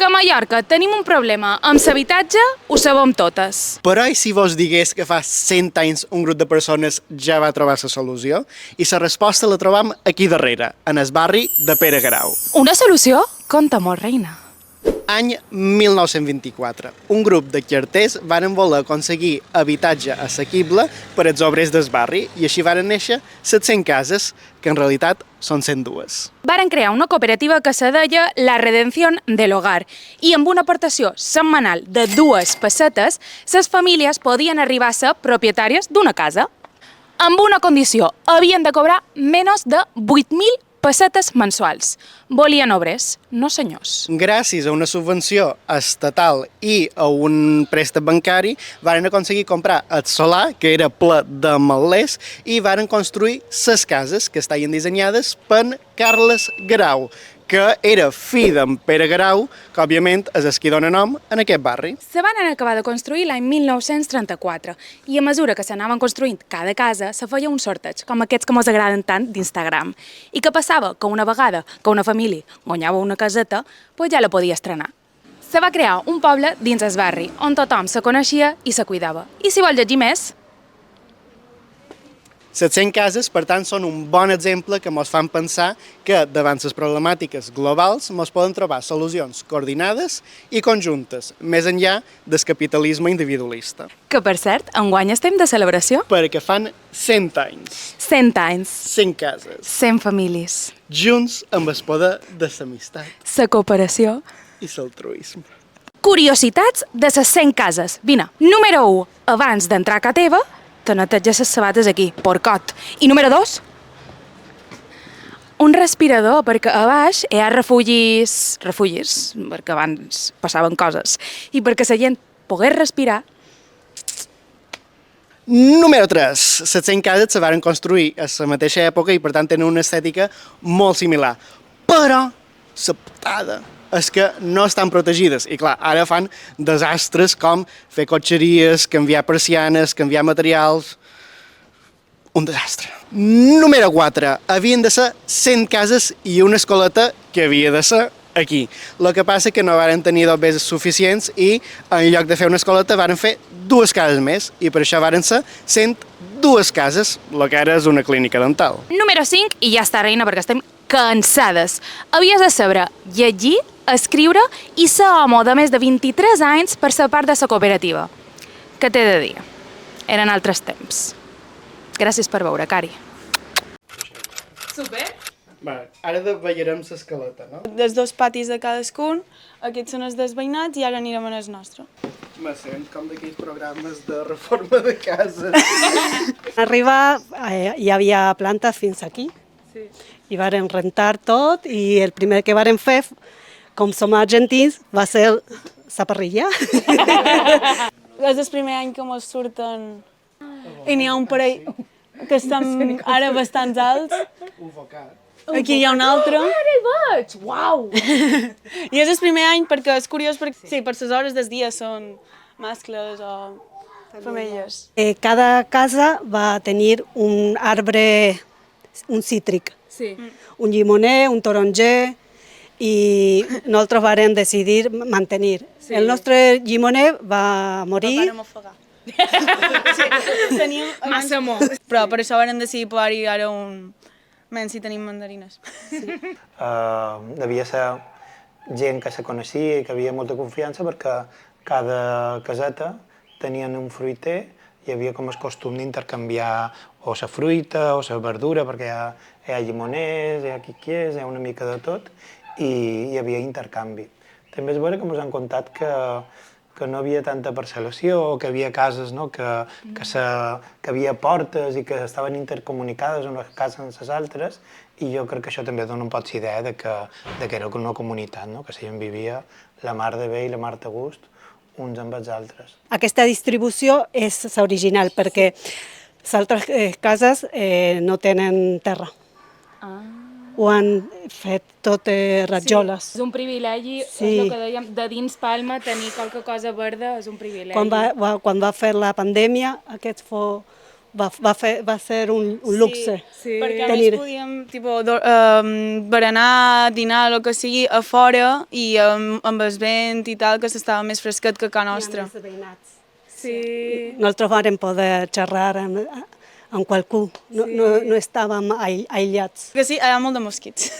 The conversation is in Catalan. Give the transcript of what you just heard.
Que a Mallorca tenim un problema amb l'habitatge, ho sabem totes. Però i si vos digués que fa 100 anys un grup de persones ja va trobar la solució? I la resposta la trobam aquí darrere, en el barri de Pere Guerau. Una solució? Conta-m'ho, reina. Any 1924. Un grup de carters varen voler aconseguir habitatge assequible per als obrers del barri i així varen néixer 700 cases, que en realitat són 102. Varen crear una cooperativa que se deia La Redención del Hogar i amb una aportació setmanal de 2 pessetes, les famílies podien arribar a ser propietàries d'una casa. Amb una condició, havien de cobrar menys de 8.000 pessetes mensuals. Volien obrers, no senyors. Gràcies a una subvenció estatal i a un préstec bancari, varen aconseguir comprar el solar, que era ple de malers, i varen construir ses cases que estaven dissenyades per Carles Guerau, que era fill d'en Pere Guerau, que òbviament és el qui dona nom en aquest barri. Se van acabar de construir l'any 1934 i a mesura que s'anaven construint cada casa se feia un sorteig, com aquests que mos agraden tant d'Instagram. I què passava? Que una vegada que una família guanyava una caseta, doncs ja la podia estrenar. Se va crear un poble dins el barri, on tothom se coneixia i se cuidava. I si vol llegir més? 700 cases, per tant, són un bon exemple que ens fan pensar que, davant les problemàtiques globals, ens poden trobar solucions coordinades i conjuntes, més enllà del capitalisme individualista. Que, per cert, enguany estem de celebració. Perquè fan 100 anys. 100 anys. 100 cases. 100 famílies. Junts amb el poder de l'amistat. La cooperació. I l'altruisme. Curiositats de les 100 cases. Vine, número 1, abans d'entrar a casa teva, te neteges les sabates aquí, porcot. I número 2, un respirador, perquè a baix hi ha refugis, perquè abans passaven coses, i perquè la gent pogués respirar. Número 3. Les 100 cases se varen construir a la mateixa època i per tant tenen una estètica molt similar. Però la putada és que no estan protegides. I clar, ara fan desastres com fer cotxeries, canviar persianes, canviar materials... Un desastre. Número 4. Havien de ser 100 cases i una escoleta que havia de ser aquí. El que passa que no varen tenir dobbers suficients i en lloc de fer una escoleta varen fer 2 cases més i per això varen ser 102 cases, el que ara és una clínica dental. Número 5, i ja està, reina, perquè estem cansades. Havies de saber llegir, escriure i ser home de més de 23 anys per ser part de la cooperativa. Què t'he de dir? Eren altres temps. Gràcies per veure, Cari. Super! Va, ara veiem l'escaleta, no? Dels 2 patis de cadascun, aquests són els dels veïnats i ara anirem en el nostre. Me sent com d'aquells programes de reforma de casa. Arribar, hi havia plantes fins aquí, sí. I varen rentar tot i el primer que varen fer, com som argentins, va ser la parrilla. És el primer any que mos surten i n'hi ha un parell que estan ara bastants alts. Aquí hi ha un altre. Ara hi veig! Uau! I és el primer any perquè és curiós, perquè sí, per les hores del dia són mascles o femelles. Cada casa va tenir un arbre, un cítric, Sí. un llimoner, un taronger, i nosaltres vàrem decidir mantenir. Sí. El nostre llimoner va morir. El vàrem ofegar. Sí, teníem Massa amor. Però per això vàrem decidir posar-hi ara un... menys si tenim mandarines. Sí. Devia ser gent que se coneixia i que havia molta confiança perquè cada caseta tenien un fruiter i hi havia com el costum d'intercanviar o la fruita o la verdura, perquè hi ha llimoners, hi ha quiquiers, hi ha una mica de tot, i hi havia intercanvi. També és vera que ens han contat que no havia tanta parcel·lació, que hi havia cases, no? que hi havia portes i que estaven intercomunicades unes cases amb les altres, i jo crec que això també dona un poc idea de que era una comunitat, no? Que la gent vivia la mar de bé i la mar de gust uns amb els altres. Aquesta distribució és l'original, perquè les altres cases no tenen terra. Ho han fet tot rajoles. Sí, és un privilegi, sí. És el que dèiem, de dins Palma tenir qualque cosa verda és un privilegi. Quan va fer la pandèmia, aquest fou va ser un luxe. Sí. Perquè a més podíem berenar, dinar, el que sigui, a fora i amb el vent i tal, que s'estava més fresquet que a casa nostra. Sí. Nosaltres vam poder xerrar amb qualcú, no estàvem aïllats. Que sí, hi ha molt de mosquits.